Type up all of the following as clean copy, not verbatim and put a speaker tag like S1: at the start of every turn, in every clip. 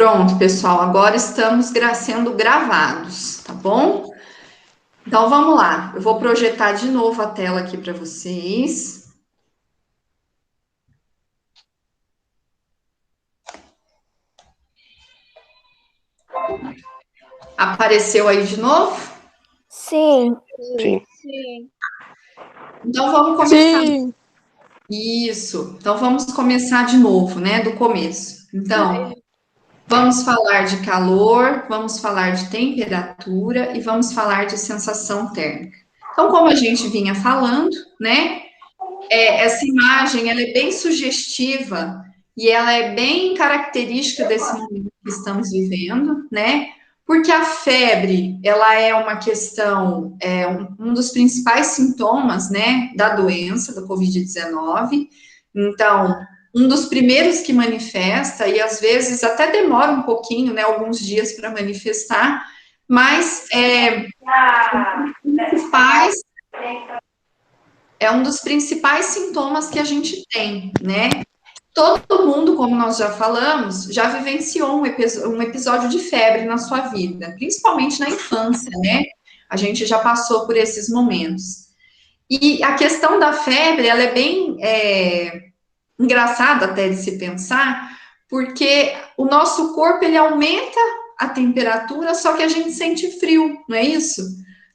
S1: Pronto, pessoal, agora estamos sendo gravados, tá bom? Então vamos lá, eu vou projetar de novo a tela aqui para vocês. Apareceu aí de novo?
S2: Sim.
S3: Sim.
S1: Então vamos começar.
S2: Sim.
S1: Isso. Então vamos começar de novo, né? Do começo. Então, vamos falar de calor, vamos falar de temperatura e vamos falar de sensação térmica. Então, como a gente vinha falando, né? Essa imagem ela é bem sugestiva e ela é bem característica desse momento que estamos vivendo, né? Porque a febre ela é uma questão, um dos principais sintomas, né, da doença, da Covid-19. Então, um dos primeiros que manifesta, e às vezes até demora um pouquinho, né, alguns dias para manifestar, mas é um dos principais sintomas que a gente tem, né? Todo mundo, como nós já falamos, já vivenciou um episódio de febre na sua vida, principalmente na infância, né? A gente já passou por esses momentos. E a questão da febre, ela é bem engraçada até de se pensar, porque o nosso corpo, ele aumenta a temperatura, só que a gente sente frio, não é isso?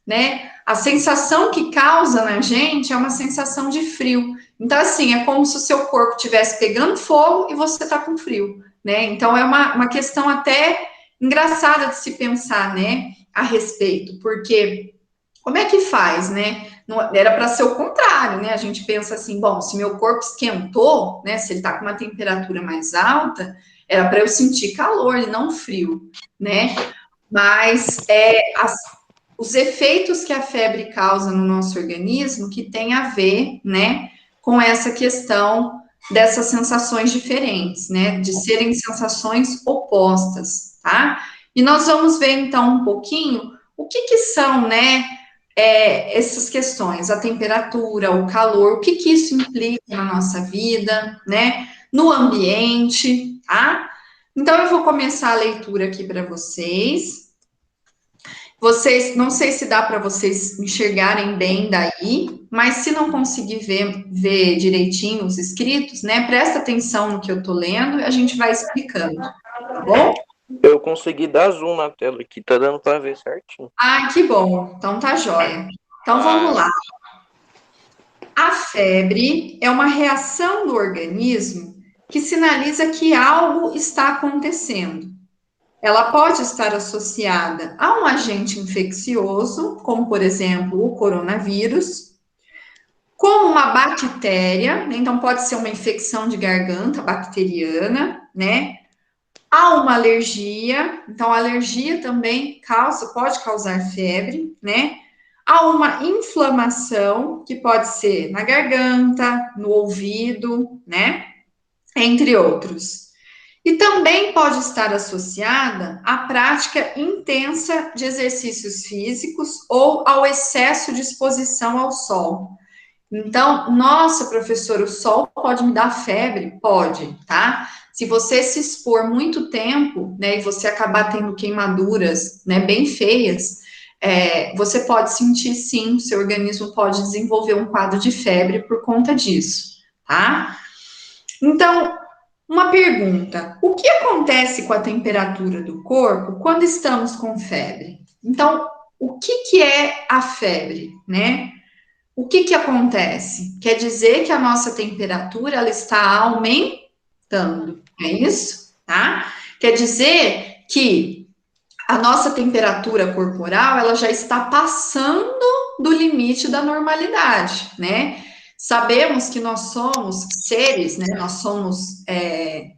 S1: Né? A sensação que causa na gente é uma sensação de frio. Então, assim, é como se o seu corpo estivesse pegando fogo e você está com frio, né? Então, é uma questão até engraçada de se pensar, né, a respeito, porque como é que faz, né? Não, era para ser o contrário, né? A gente pensa assim, bom, se meu corpo esquentou, né? Se ele está com uma temperatura mais alta, era para eu sentir calor e não frio, né? Mas os efeitos que a febre causa no nosso organismo que tem a ver, né, com essa questão dessas sensações diferentes, né, de serem sensações opostas, tá? E nós vamos ver então um pouquinho o que são, né, essas questões, a temperatura, o calor, o que isso implica na nossa vida, né, no ambiente, tá? Então eu vou começar a leitura aqui para vocês. Vocês, não sei se dá para vocês enxergarem bem daí, mas se não conseguir ver direitinho os escritos, né, presta atenção no que eu tô lendo e a gente vai explicando, tá bom?
S3: Eu consegui dar zoom na tela aqui, tá dando para ver certinho.
S1: Ah, que bom. Então tá jóia. Então vamos lá. A febre é uma reação do organismo que sinaliza que algo está acontecendo. Ela pode estar associada a um agente infeccioso, como por exemplo o coronavírus, com uma bactéria, né? Então pode ser uma infecção de garganta bacteriana, né? Há uma alergia, então a alergia também pode causar febre, né? Há uma inflamação, que pode ser na garganta, no ouvido, né? Entre outros. E também pode estar associada à prática intensa de exercícios físicos ou ao excesso de exposição ao sol. Então, nossa, professor, o sol pode me dar febre? Pode, tá? Se você se expor muito tempo, né, e você acabar tendo queimaduras, né, bem feias, você pode sentir sim, seu organismo pode desenvolver um quadro de febre por conta disso, tá? Então, uma pergunta: o que acontece com a temperatura do corpo quando estamos com febre? Então, o que é a febre, né? O que acontece? Quer dizer que a nossa temperatura ela está aumentando, é isso? Tá? Quer dizer que a nossa temperatura corporal ela já está passando do limite da normalidade, né? Sabemos que nós somos seres, né? Nós somos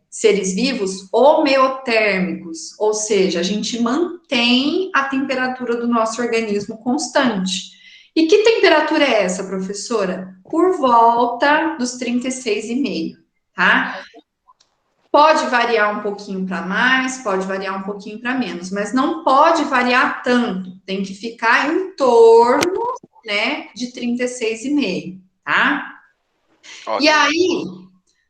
S1: seres vivos homeotérmicos, ou seja, a gente mantém a temperatura do nosso organismo constante. E que temperatura é essa, professora? Por volta dos 36,5, tá? Pode variar um pouquinho para mais, pode variar um pouquinho para menos, mas não pode variar tanto. Tem que ficar em torno, né, de 36,5, tá?
S3: Ótimo.
S1: E aí,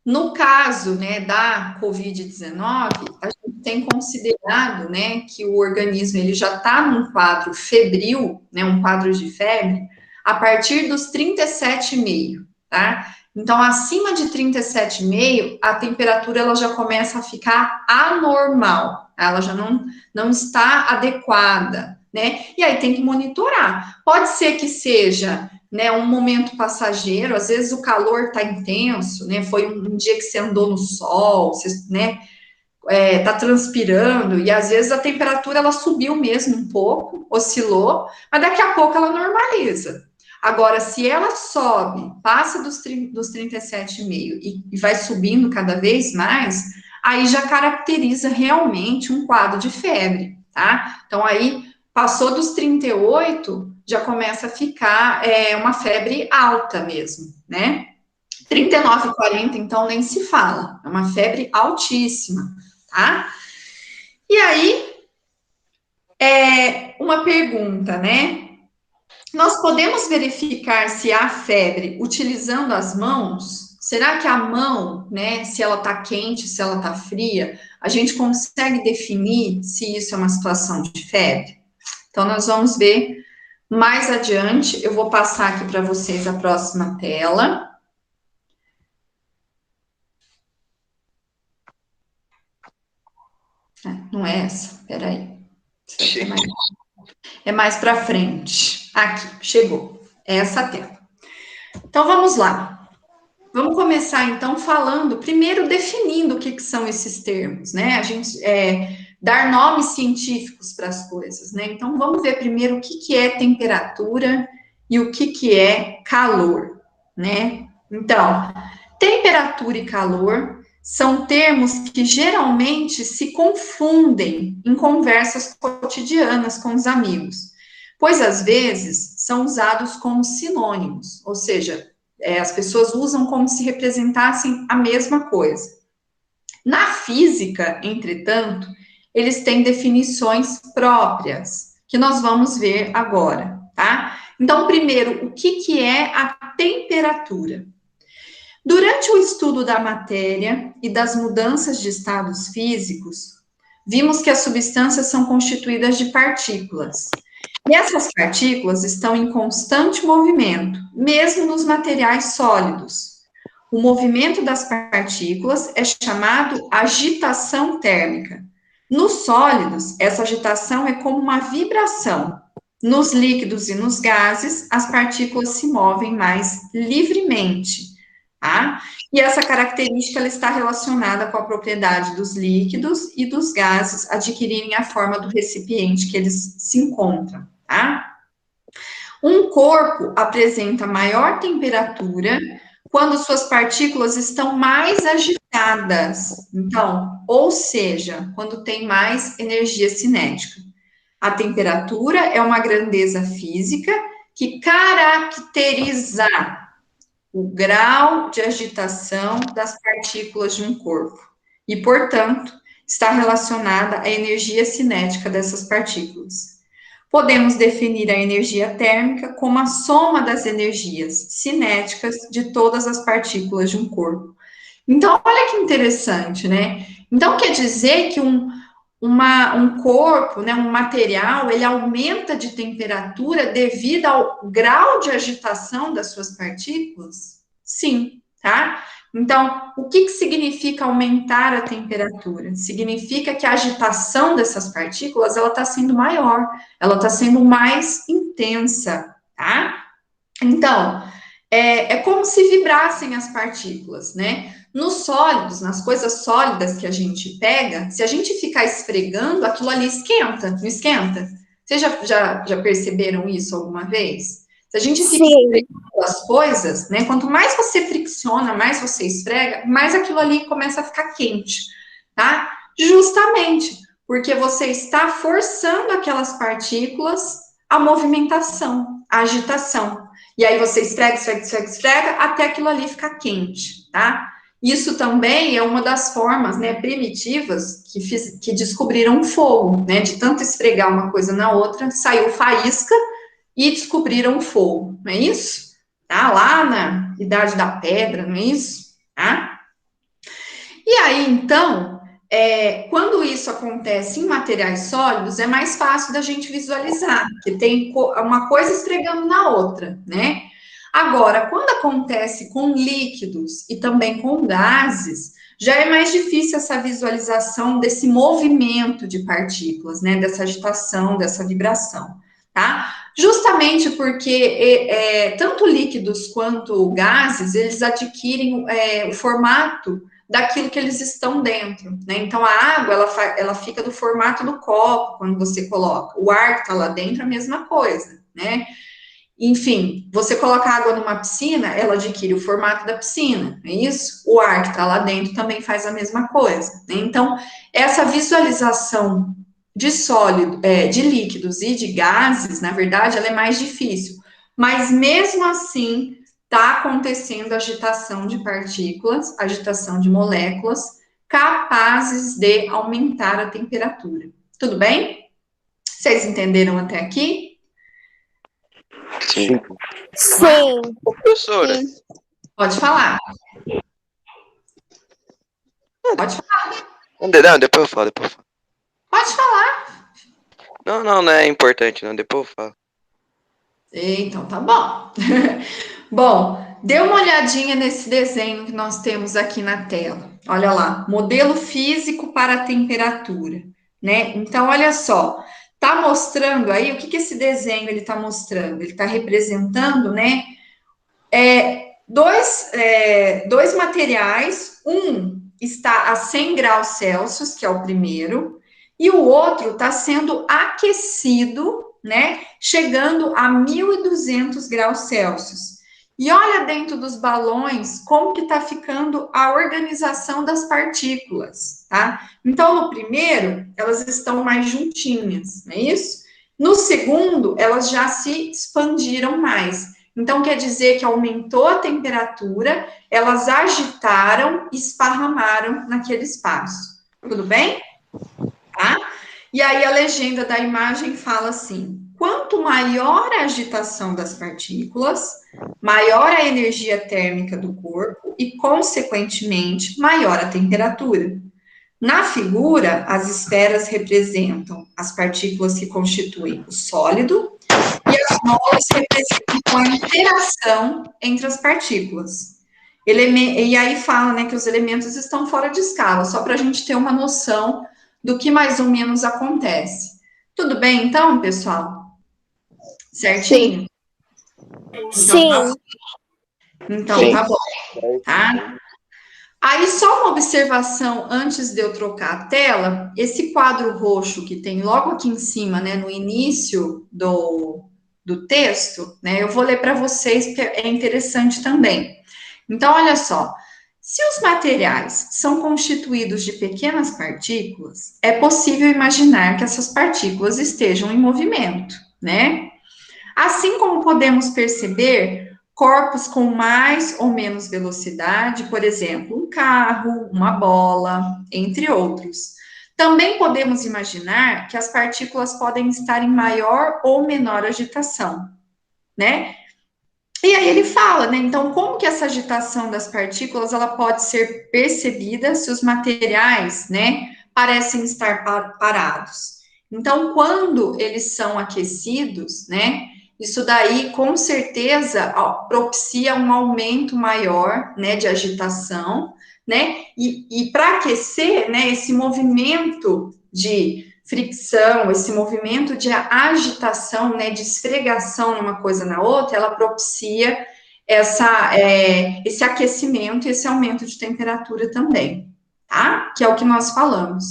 S1: no caso, né, da Covid-19, a gente tem considerado, né, que o organismo ele já está num quadro febril, né, um quadro de febre, a partir dos 37,5, tá? Então, acima de 37,5, a temperatura ela já começa a ficar anormal, ela já não está adequada, né? E aí tem que monitorar. Pode ser que seja, né, um momento passageiro, às vezes o calor está intenso, né? Foi um dia que você andou no sol, você, né? Tá transpirando, e às vezes a temperatura ela subiu mesmo um pouco, oscilou, mas daqui a pouco ela normaliza. Agora, se ela sobe, passa dos 37,5 e vai subindo cada vez mais, aí já caracteriza realmente um quadro de febre, tá? Então, aí, passou dos 38, já começa a ficar uma febre alta mesmo, né? 39, 40, então, nem se fala, é uma febre altíssima, tá? E aí, uma pergunta, né? Nós podemos verificar se há febre utilizando as mãos? Será que a mão, né, se ela tá quente, se ela tá fria, a gente consegue definir se isso é uma situação de febre? Então, nós vamos ver mais adiante. Eu vou passar aqui para vocês a próxima tela. Não é essa? Peraí. É mais para frente. Aqui, chegou. É essa tela. Então, vamos lá. Vamos começar, então, falando, primeiro definindo o que são esses termos, né? A gente dar nomes científicos para as coisas, né? Então, vamos ver primeiro o que é temperatura e o que é calor, né? Então, temperatura e calor são termos que geralmente se confundem em conversas cotidianas com os amigos, pois às vezes são usados como sinônimos, ou seja, as pessoas usam como se representassem a mesma coisa. Na física, entretanto, eles têm definições próprias, que nós vamos ver agora, tá? Então, primeiro, o que é a temperatura? Durante o estudo da matéria e das mudanças de estados físicos, vimos que as substâncias são constituídas de partículas. E essas partículas estão em constante movimento, mesmo nos materiais sólidos. O movimento das partículas é chamado agitação térmica. Nos sólidos, essa agitação é como uma vibração. Nos líquidos e nos gases, as partículas se movem mais livremente, tá? E essa característica ela está relacionada com a propriedade dos líquidos e dos gases adquirirem a forma do recipiente que eles se encontram, tá? Um corpo apresenta maior temperatura quando suas partículas estão mais agitadas. Então, ou seja, quando tem mais energia cinética. A temperatura é uma grandeza física que caracteriza o grau de agitação das partículas de um corpo e, portanto, está relacionada à energia cinética dessas partículas. Podemos definir a energia térmica como a soma das energias cinéticas de todas as partículas de um corpo. Então, olha que interessante, né? Então, quer dizer que um corpo, né, um material, ele aumenta de temperatura devido ao grau de agitação das suas partículas? Sim, tá? Então, o que significa aumentar a temperatura? Significa que a agitação dessas partículas, ela está sendo maior, ela está sendo mais intensa, tá? Então, é como se vibrassem as partículas, né? Nos sólidos, nas coisas sólidas que a gente pega, se a gente ficar esfregando, aquilo ali esquenta, não esquenta? Vocês já perceberam isso alguma vez? Se a gente fica esfregando as coisas, né? Quanto mais você fricciona, mais você esfrega, mais aquilo ali começa a ficar quente, tá? Justamente porque você está forçando aquelas partículas à movimentação, à agitação. E aí você esfrega, até aquilo ali ficar quente, tá? Isso também é uma das formas, né, primitivas que descobriram o fogo, né? De tanto esfregar uma coisa na outra, saiu faísca e descobriram o fogo, não é isso? Tá? Lá na Idade da Pedra, não é isso? Tá? E aí, então, Quando isso acontece em materiais sólidos, é mais fácil da gente visualizar, porque tem uma coisa esfregando na outra, né? Agora, quando acontece com líquidos e também com gases, já é mais difícil essa visualização desse movimento de partículas, né? Dessa agitação, dessa vibração, tá? Justamente porque tanto líquidos quanto gases, eles adquirem o formato daquilo que eles estão dentro, né? Então a água ela fica do formato do copo quando você coloca. O ar que está lá dentro é a mesma coisa, né? Enfim, você coloca água numa piscina, ela adquire o formato da piscina, é isso? O ar que está lá dentro também faz a mesma coisa, né? Então, essa visualização de sólido, de líquidos e de gases, na verdade, ela é mais difícil. Mas mesmo assim, está acontecendo agitação de partículas, agitação de moléculas, capazes de aumentar a temperatura. Tudo bem? Vocês entenderam até aqui?
S3: Sim.
S2: Sim.
S3: Ô, professora,
S2: Sim.
S1: Pode falar. Pode falar.
S3: não, depois eu falo, depois eu falo.
S1: Pode falar.
S3: Não é importante, não, depois eu falo.
S1: Então tá bom. Bom, dê uma olhadinha nesse desenho que nós temos aqui na tela. Olha lá, modelo físico para a temperatura, né? Então, olha só, tá mostrando aí o que que esse desenho ele tá mostrando? Ele está representando, né? Dois materiais, um está a 100 graus Celsius, que é o primeiro, e o outro está sendo aquecido, né? Chegando a 1.200 graus Celsius. E olha dentro dos balões como que está ficando a organização das partículas, tá? Então, no primeiro, elas estão mais juntinhas, não é isso? No segundo, elas já se expandiram mais. Então, quer dizer que aumentou a temperatura, elas agitaram, esparramaram naquele espaço. Tudo bem? Tá? E aí a legenda da imagem fala assim: quanto maior a agitação das partículas, maior a energia térmica do corpo e, consequentemente, maior a temperatura. Na figura, as esferas representam as partículas que constituem o sólido e as molas representam a interação entre as partículas. E aí fala, né, que os elementos estão fora de escala, só para a gente ter uma noção do que mais ou menos acontece. Tudo bem, então, pessoal? Certinho?
S2: Sim.
S1: Então tá bom, tá? Aí, só uma observação antes de eu trocar a tela: esse quadro roxo que tem logo aqui em cima, né, no início do texto, né, eu vou ler para vocês porque é interessante também. Então, olha só: se os materiais são constituídos de pequenas partículas, é possível imaginar que essas partículas estejam em movimento, né? Assim como podemos perceber corpos com mais ou menos velocidade, por exemplo, um carro, uma bola, entre outros. Também podemos imaginar que as partículas podem estar em maior ou menor agitação, né? E aí ele fala, né? Então, como que essa agitação das partículas ela pode ser percebida se os materiais, né, parecem estar parados? Então, quando eles são aquecidos, né, isso daí com certeza propicia um aumento maior, né, de agitação, né? E para aquecer, né, esse movimento de fricção, esse movimento de agitação, né, de esfregação numa coisa na outra, ela propicia esse aquecimento e esse aumento de temperatura também, tá? Que é o que nós falamos.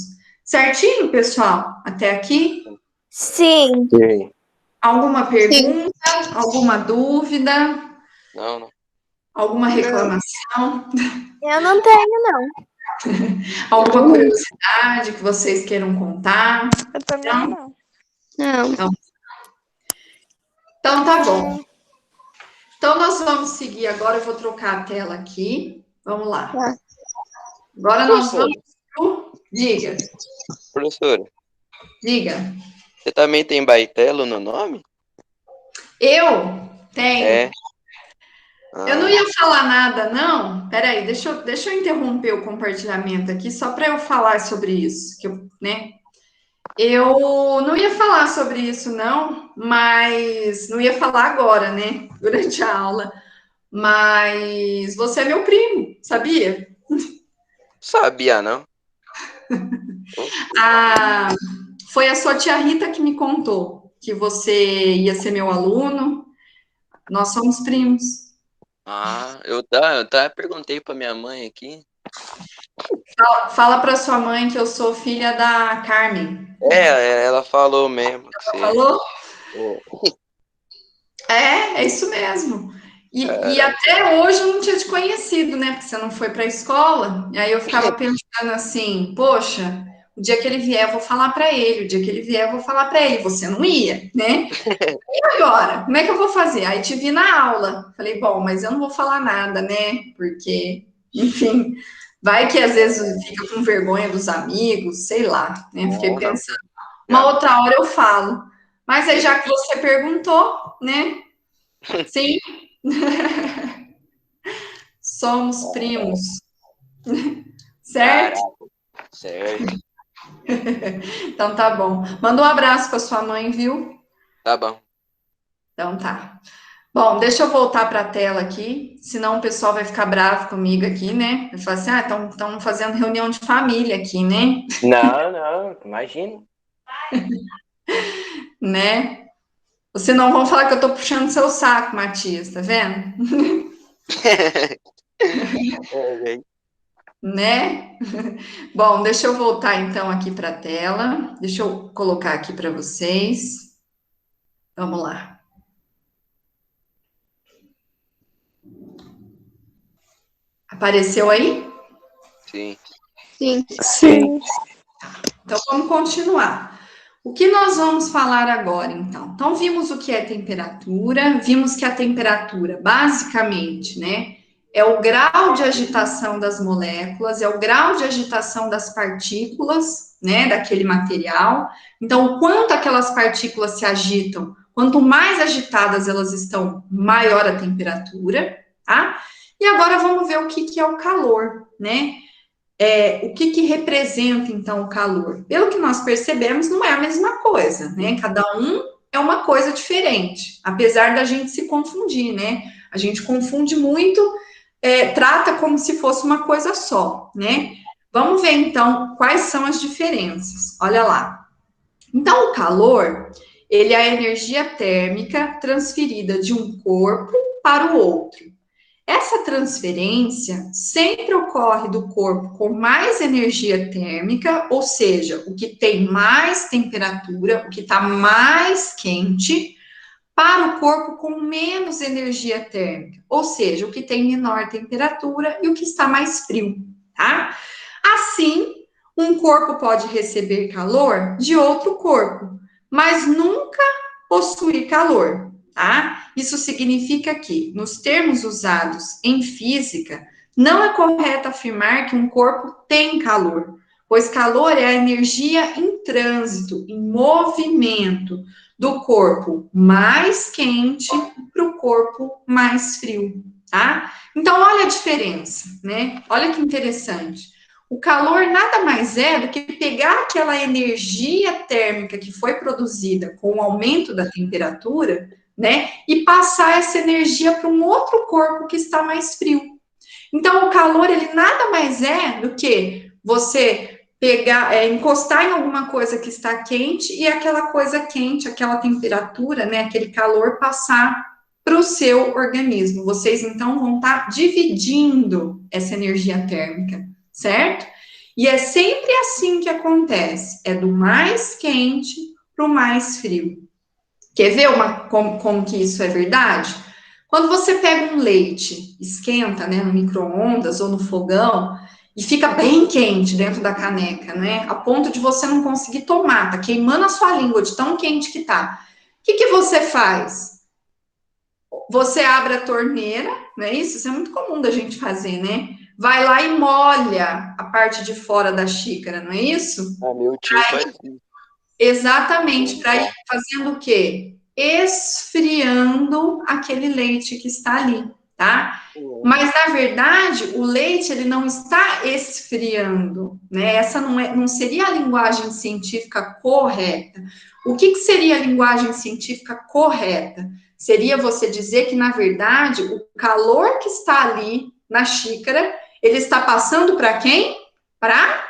S1: Certinho, pessoal? Até aqui?
S2: Sim.
S3: Sim.
S1: Alguma pergunta? Alguma dúvida?
S3: Não.
S1: Alguma reclamação?
S2: Eu não tenho, não.
S1: Alguma curiosidade que vocês queiram contar?
S2: Eu também não.
S1: Então tá bom. Então, nós vamos seguir agora. Eu vou trocar a tela aqui. Vamos lá.
S2: Tá.
S1: Agora nós vamos pro... Diga.
S3: Professora,
S1: Diga.
S3: você também tem baitelo no nome?
S1: Eu tenho.
S3: É.
S1: Eu não
S3: Ah,
S1: ia falar nada, não. Peraí, deixa eu interromper o compartilhamento aqui, só para eu falar sobre isso, né? Eu não ia falar sobre isso, não, mas não ia falar agora, né? Durante a aula. Mas você é meu primo, sabia?
S3: sabia, não? Oxe.
S1: Ah, foi a sua tia Rita que me contou que você ia ser meu aluno. Nós somos primos.
S3: Ah, eu perguntei pra minha mãe aqui.
S1: Fala para sua mãe que eu sou filha da Carmen.
S3: Ela falou mesmo que
S1: Ela
S3: você.
S1: falou?
S3: Pô,
S1: É isso mesmo. E
S3: cara,
S1: até hoje eu não tinha te conhecido, né? Porque você não foi para a escola. E aí eu ficava pensando assim, poxa, o dia que ele vier, eu vou falar para ele. O dia que ele vier, eu vou falar para ele. Você não ia, né? E agora? Como é que eu vou fazer? Aí te vi na aula. Falei, bom, mas eu não vou falar nada, né? Porque, enfim, vai que às vezes fica com vergonha dos amigos, sei lá, né? Fiquei
S3: não, não.
S1: pensando. Uma
S3: Jamais.
S1: outra hora eu falo. Mas aí, já
S3: Beleza.
S1: que você perguntou, né? Sim, somos primos, certo?
S3: Caraca, certo.
S1: Então tá bom. Manda um abraço para sua mãe, viu?
S3: Tá bom.
S1: Então tá. Bom, deixa eu voltar para a tela aqui, senão o pessoal vai ficar bravo comigo aqui, né? Vai falar assim, ah, estão fazendo reunião de família aqui, né?
S3: Não, não, imagina.
S1: Né? Ou senão vão falar que eu tô puxando seu saco, Matias, tá vendo?
S3: É,
S1: Né? Bom, deixa eu voltar então aqui para a tela. Deixa eu colocar aqui para vocês. Vamos lá. Apareceu aí?
S3: sim.
S2: Sim.
S3: Sim.
S1: Então vamos continuar. O que nós vamos falar agora, então? Então, vimos o que é temperatura, vimos que a temperatura, basicamente, né, é o grau de agitação das moléculas, é o grau de agitação das partículas, né, daquele material. Então, o quanto aquelas partículas se agitam, quanto mais agitadas elas estão, maior a temperatura, tá? E agora vamos ver o que que é o calor, né? O que que representa então o calor? Pelo que nós percebemos, não é a mesma coisa, né? Cada um é uma coisa diferente, apesar da gente se confundir, né? A gente confunde muito, trata como se fosse uma coisa só, né? Vamos ver então quais são as diferenças. Olha lá. Então, o calor, ele é a energia térmica transferida de um corpo para o outro. Essa transferência sempre ocorre do corpo com mais energia térmica, ou seja, o que tem mais temperatura, o que está mais quente, para o corpo com menos energia térmica, ou seja, o que tem menor temperatura e o que está mais frio, tá? Assim, um corpo pode receber calor de outro corpo, mas nunca possuir calor, tá? Isso significa que, nos termos usados em física, não é correto afirmar que um corpo tem calor, pois calor é a energia em trânsito, em movimento do corpo mais quente para o corpo mais frio, tá? Então, olha a diferença, né? Olha que interessante. O calor nada mais é do que pegar aquela energia térmica que foi produzida com o aumento da temperatura, né, e passar essa energia para um outro corpo que está mais frio. Então, o calor, ele nada mais é do que você pegar, encostar em alguma coisa que está quente e aquela coisa quente, aquela temperatura, né, aquele calor passar para o seu organismo. Vocês, então, vão estar dividindo essa energia térmica, certo? E é sempre assim que acontece, é do mais quente para o mais frio. Quer ver como que isso é verdade? Quando você pega um leite, esquenta, né, no micro-ondas ou no fogão, e fica bem quente dentro da caneca, né, a ponto de você não conseguir tomar, tá queimando a sua língua de tão quente que tá. O que que você faz? Você abre a torneira, não é isso? Isso é muito comum da gente fazer, né? Vai lá e molha a parte de fora da xícara, não é isso?
S3: Ah, meu tio faz isso.
S1: Exatamente,
S3: Bem
S1: para ir
S3: bom.
S1: fazendo o quê? Esfriando aquele leite que está ali, tá? Mas, na verdade, o leite, ele não está esfriando, né? Essa não seria a linguagem científica correta. O que seria a linguagem científica correta? Seria você dizer que, na verdade, o calor que está ali na xícara, ele está passando para quem? Para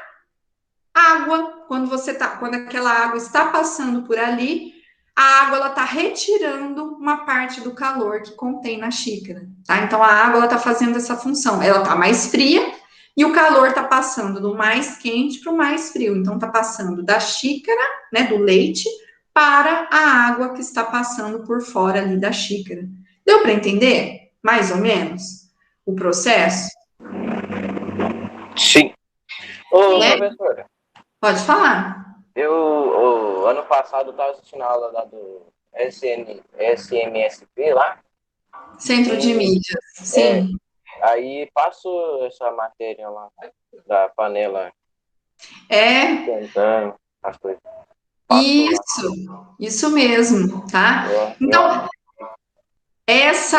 S1: água. Quando aquela água está passando por ali, a água ela está retirando uma parte do calor que contém na xícara, tá? Então a água ela está fazendo essa função. Ela está mais fria e o calor está passando do mais quente para o mais frio. Então está passando da xícara, né, do leite, para a água que está passando por fora ali da xícara. Deu para entender? Mais ou menos o processo?
S3: Sim. Ô,
S1: Né?
S3: professora,
S1: Pode falar.
S3: ano passado, eu estava assistindo a aula lá do SMSP lá.
S1: Centro de mídias, sim.
S3: Aí passou essa matéria lá da panela esquentando as coisas. Passou lá.
S1: Isso mesmo, tá? Então, esse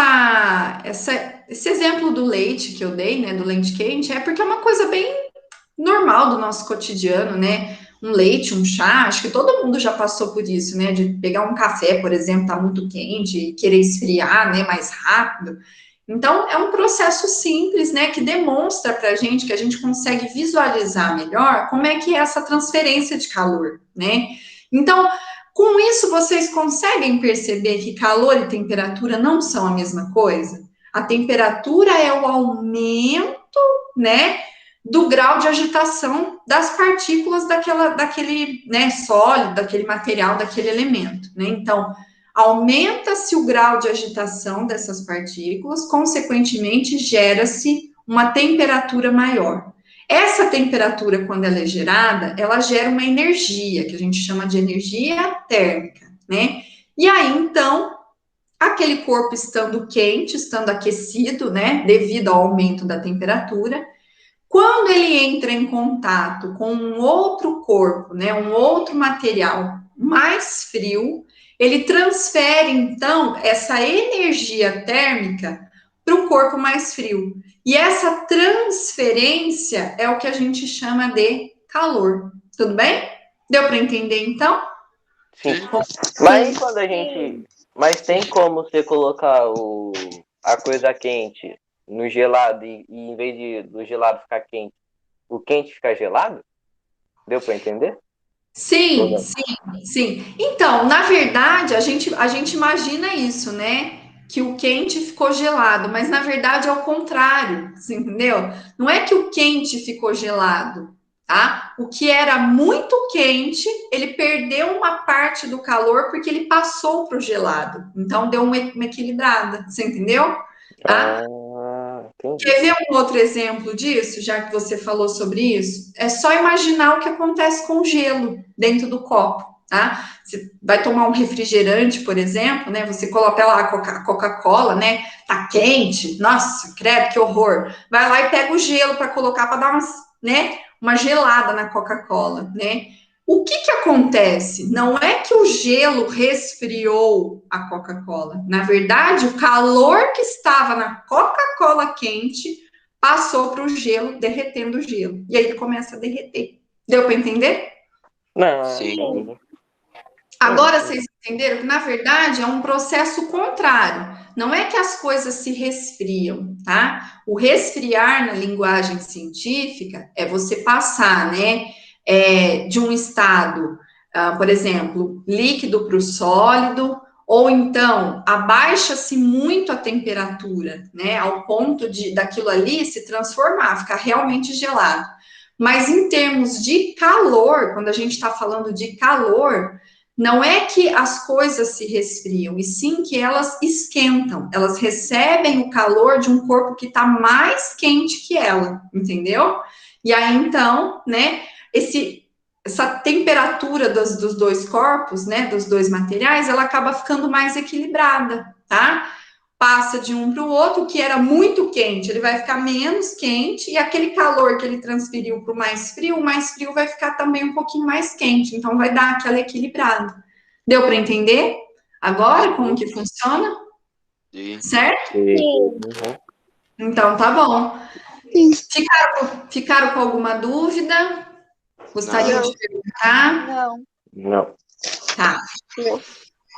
S1: exemplo do leite que eu dei, né, do leite quente, é porque é uma coisa bem normal do nosso cotidiano, né? Um leite, um chá, acho que todo mundo já passou por isso, né? De pegar um café, por exemplo, tá muito quente e querer esfriar, né, mais rápido. Então, é um processo simples, né, que demonstra para a gente que a gente consegue visualizar melhor como é que é essa transferência de calor, né? Então, com isso, vocês conseguem perceber que calor e temperatura não são a mesma coisa? A temperatura é o aumento, né, do grau de agitação das partículas daquele, né, sólido, daquele material, daquele elemento, né? Então, aumenta-se o grau de agitação dessas partículas, consequentemente, gera-se uma temperatura maior. Essa temperatura, quando ela é gerada, ela gera uma energia, que a gente chama de energia térmica, né? E aí, então, aquele corpo estando quente, estando aquecido, né, devido ao aumento da temperatura, quando ele entra em contato com um outro corpo, né, um outro material mais frio, ele transfere então essa energia térmica para o corpo mais frio. E essa transferência é o que a gente chama de calor. Tudo bem? Deu para entender então?
S3: Sim. Mas quando a gente. Mas tem como você colocar a coisa quente no gelado e em vez do gelado ficar quente, o quente ficar gelado? Deu para entender?
S1: Sim, sim. Então, na verdade, a gente imagina isso, né? Que o quente ficou gelado, mas na verdade é o contrário, você entendeu? Não é que o quente ficou gelado, tá? O que era muito quente, ele perdeu uma parte do calor porque ele passou para o gelado. Então deu uma equilibrada, você entendeu? Tá?
S3: Entendi.
S1: Quer ver um outro exemplo disso, já que você falou sobre isso? É só imaginar o que acontece com o gelo dentro do copo, tá? Você vai tomar um refrigerante, por exemplo, né? Você coloca lá a Coca-Cola, né? Tá quente, nossa, credo, que horror. Vai lá e pega o gelo para colocar para dar uma gelada na Coca-Cola, né? O que acontece? Não é que o gelo resfriou a Coca-Cola. Na verdade, o calor que estava na Coca-Cola quente passou para o gelo, derretendo o gelo. E aí ele começa a derreter. Deu para entender?
S3: Não,
S2: Sim.
S1: Agora vocês entenderam que, na verdade, é um processo contrário. Não é que as coisas se resfriam, tá? O resfriar na linguagem científica é você passar, né, de um estado, por exemplo, líquido para o sólido, ou então abaixa-se muito a temperatura, né, ao ponto daquilo ali se transformar, ficar realmente gelado. Mas em termos de calor, quando a gente está falando de calor, não é que as coisas se resfriam, e sim que elas esquentam, elas recebem o calor de um corpo que está mais quente que ela, entendeu? E aí, então, né, essa temperatura dos dois corpos, né, dos dois materiais, ela acaba ficando mais equilibrada, tá? Passa de um para o outro, que era muito quente, ele vai ficar menos quente, e aquele calor que ele transferiu para o mais frio vai ficar também um pouquinho mais quente, então vai dar aquela equilibrada. Deu para entender agora como que funciona? Certo?
S3: Sim.
S1: Então, tá bom.
S2: Sim.
S1: Ficaram com alguma dúvida? Gostariam de perguntar?
S2: Não.
S3: Não.
S1: Tá.
S2: Não.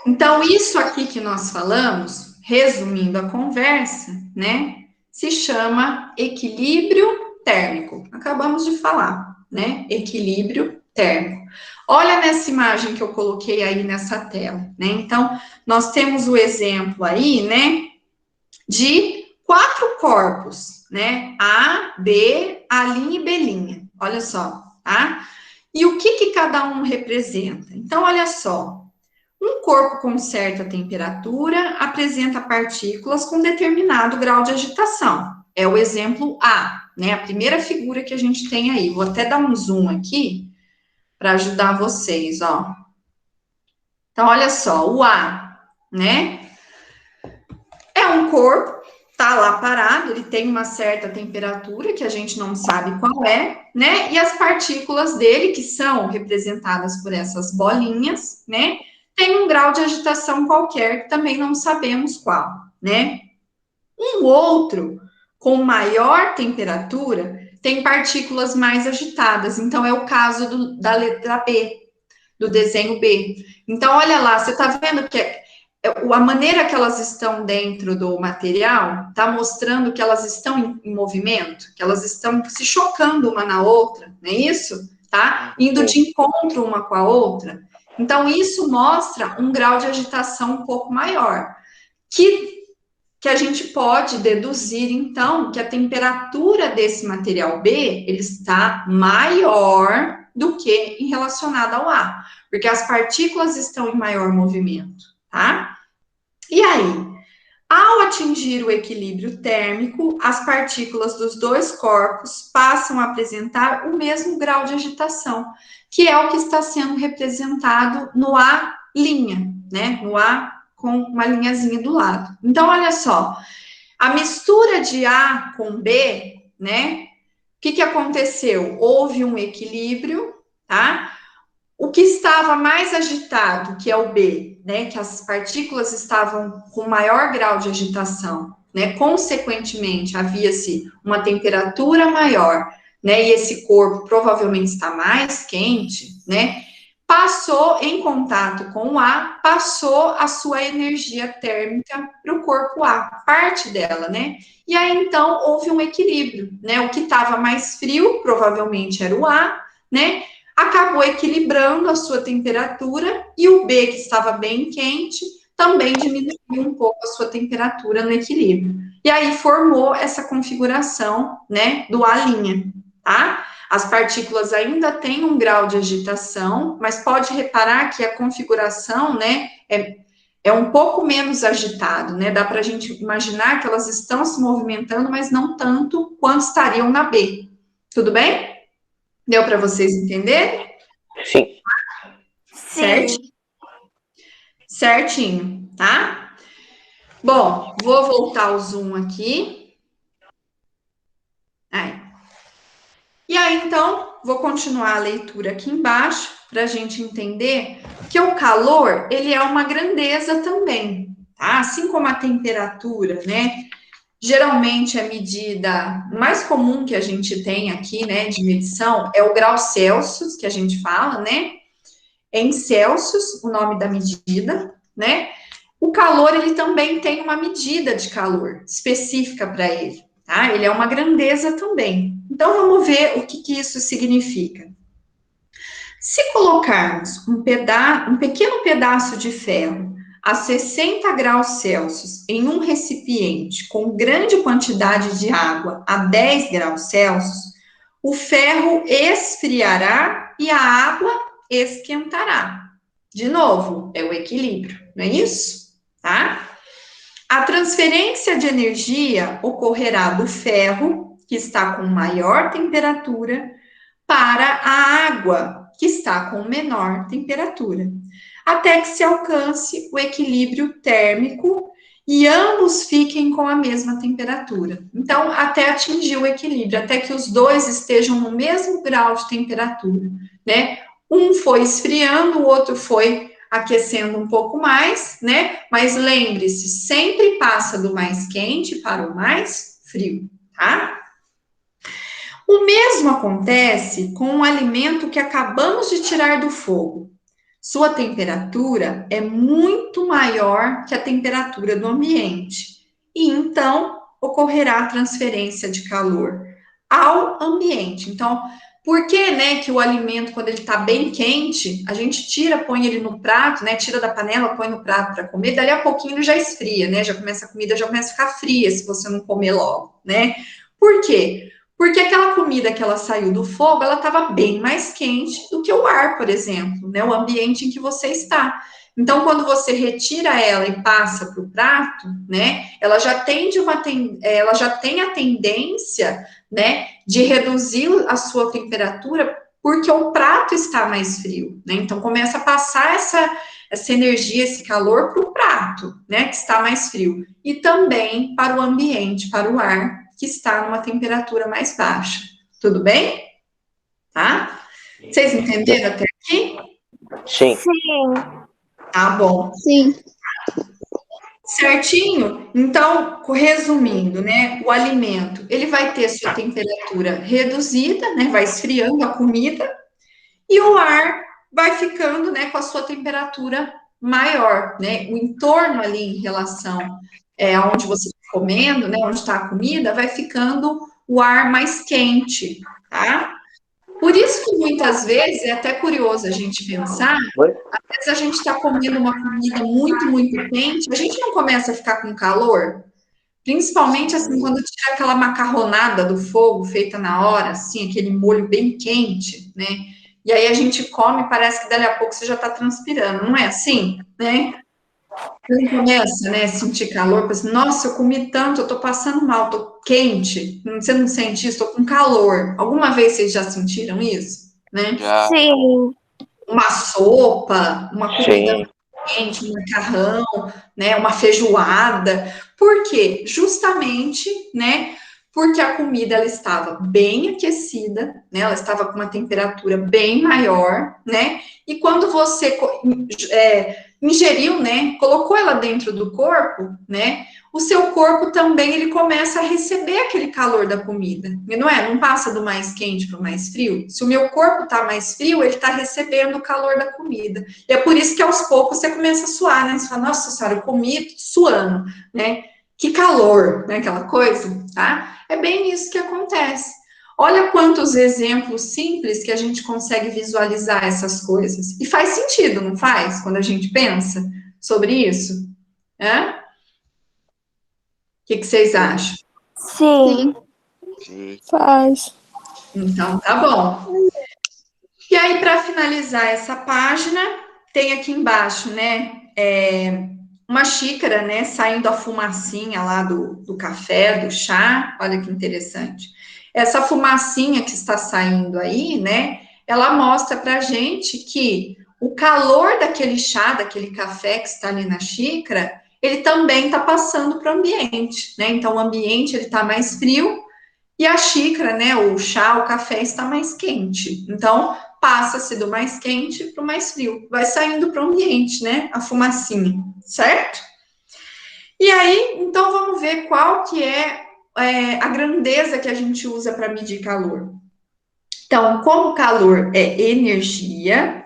S1: Então, isso aqui que nós falamos, resumindo a conversa, né, se chama equilíbrio térmico. Acabamos de falar, né? Equilíbrio térmico. Olha nessa imagem que eu coloquei aí nessa tela, né? Então, nós temos o exemplo aí, né, de 4 corpos, né? A, B, A' e B'. Olha só, tá? E o que cada um representa? Então, olha só. Um corpo com certa temperatura apresenta partículas com determinado grau de agitação. É o exemplo A, né? A primeira figura que a gente tem aí. Vou até dar um zoom aqui para ajudar vocês, ó. Então, olha só, o A, né? É um corpo, tá lá parado, ele tem uma certa temperatura que a gente não sabe qual é, né? E as partículas dele, que são representadas por essas bolinhas, né? Tem um grau de agitação qualquer, que também não sabemos qual, né? Um outro, com maior temperatura, tem partículas mais agitadas. Então, é o caso da letra B, do desenho B. Então, olha lá, você está vendo que a maneira que elas estão dentro do material está mostrando que elas estão em movimento, que elas estão se chocando uma na outra, não é isso? Tá? Indo de encontro uma com a outra. Então, isso mostra um grau de agitação um pouco maior, que a gente pode deduzir, então, que a temperatura desse material B, ele está maior do que em relacionada ao A, porque as partículas estão em maior movimento, tá? E aí, ao atingir o equilíbrio térmico, as partículas dos dois corpos passam a apresentar o mesmo grau de agitação, que é o que está sendo representado no A', né? No A com uma linhazinha do lado. Então, olha só, a mistura de A com B, né? O que aconteceu? Houve um equilíbrio, tá? O que estava mais agitado, que é o B, né? Que as partículas estavam com maior grau de agitação, né? Consequentemente, havia-se uma temperatura maior, né? E esse corpo provavelmente está mais quente, né? Passou em contato com o A, passou a sua energia térmica para o corpo A, parte dela, né? E aí, então, houve um equilíbrio, né? O que estava mais frio, provavelmente era o A, né? Acabou equilibrando a sua temperatura e o B, que estava bem quente, também diminuiu um pouco a sua temperatura no equilíbrio. E aí formou essa configuração, né, do A', tá? As partículas ainda têm um grau de agitação, mas pode reparar que a configuração, né, é um pouco menos agitado, né? Dá para a gente imaginar que elas estão se movimentando, mas não tanto quanto estariam na B. Tudo bem? Deu para vocês entenderem?
S3: Sim.
S1: Certo? Certinho, tá? Bom, vou voltar o zoom aqui. Aí. E aí, então, vou continuar a leitura aqui embaixo para a gente entender que o calor, ele é uma grandeza também, tá? Assim como a temperatura, né? Geralmente a medida mais comum que a gente tem aqui, né, de medição é o grau Celsius, que a gente fala, né? Em Celsius, o nome da medida, né? O calor, ele também tem uma medida de calor específica para ele, tá? Ele é uma grandeza também. Então, vamos ver o que isso significa. Se colocarmos um pequeno pedaço de ferro a 60 graus Celsius em um recipiente com grande quantidade de água a 10 graus Celsius, o ferro esfriará e a água esquentará. De novo, é o equilíbrio, não é isso? Tá? A transferência de energia ocorrerá do ferro, que está com maior temperatura, para a água, que está com menor temperatura, até que se alcance o equilíbrio térmico e ambos fiquem com a mesma temperatura. Então, até atingir o equilíbrio, até que os dois estejam no mesmo grau de temperatura, né? Um foi esfriando, o outro foi aquecendo um pouco mais, né? Mas lembre-se, sempre passa do mais quente para o mais frio, tá? O mesmo acontece com o alimento que acabamos de tirar do fogo. Sua temperatura é muito maior que a temperatura do ambiente, e então ocorrerá a transferência de calor ao ambiente. Então, por que, né, que o alimento, quando ele está bem quente, a gente tira, põe ele no prato, né, tira da panela, põe no prato para comer, dali a pouquinho ele já esfria, né, já começa a comida, já começa a ficar fria se você não comer logo, né? Por quê? Porque aquela comida que ela saiu do fogo, ela estava bem mais quente do que o ar, por exemplo, né? O ambiente em que você está. Então, quando você retira ela e passa para o prato, né? Ela já tem a tendência, né, de reduzir a sua temperatura porque o prato está mais frio, né? Então começa a passar essa energia, esse calor para o prato, né, que está mais frio, e também para o ambiente, para o ar, que está numa temperatura mais baixa. Tudo bem? Tá? Vocês entenderam até aqui?
S3: Sim.
S2: Sim.
S1: Tá bom.
S4: Sim.
S1: Certinho? Então, resumindo, né? O alimento, ele vai ter sua temperatura reduzida, né? Vai esfriando a comida, e o ar vai ficando, né, com a sua temperatura maior, né? O entorno ali em relação aonde você está comendo, né? Onde está a comida, vai ficando o ar mais quente, tá? Por isso que muitas vezes é até curioso a gente pensar,
S3: Oi?
S1: às vezes a gente está comendo uma comida muito, muito quente, a gente não começa a ficar com calor? Principalmente assim, quando tira aquela macarronada do fogo feita na hora, assim, aquele molho bem quente, né? E aí a gente come, parece que dali a pouco você já está transpirando, não é assim, né? Quando começa, né, a sentir calor, pensa, nossa, eu comi tanto, eu tô passando mal, tô quente. Você não sente isso? Tô com calor. Alguma vez vocês já sentiram isso, né?
S5: Já.
S2: Sim.
S1: Uma sopa, uma comida
S3: Sim.
S1: quente, um macarrão, né, uma feijoada. Por quê? Justamente, né, porque a comida ela estava bem aquecida, né, ela estava com uma temperatura bem maior, né, e quando você ingeriu, né, colocou ela dentro do corpo, né, o seu corpo também ele começa a receber aquele calor da comida, e não é? Não passa do mais quente para o mais frio. Se o meu corpo está mais frio, ele está recebendo o calor da comida. E é por isso que aos poucos você começa a suar, né? Você fala, nossa senhora, eu comi suando, né? Que calor, né? Aquela coisa, tá? É bem isso que acontece. Olha quantos exemplos simples que a gente consegue visualizar essas coisas. E faz sentido, não faz? Quando a gente pensa sobre isso, né? O que vocês acham?
S2: Sim.
S5: Sim.
S2: Faz.
S1: Então, tá bom. E aí, para finalizar essa página, tem aqui embaixo, né, uma xícara, né, saindo a fumacinha lá do café, do chá. Olha que interessante. Essa fumacinha que está saindo aí, né, ela mostra pra gente que o calor daquele chá, daquele café que está ali na xícara, ele também está passando para o ambiente, né? Então, o ambiente ele está mais frio e a xícara, né, o chá, o café está mais quente. Então, passa-se do mais quente para o mais frio. Vai saindo para o ambiente, né, a fumacinha, certo? E aí, então, vamos ver qual que é a grandeza que a gente usa para medir calor. Então, como calor é energia,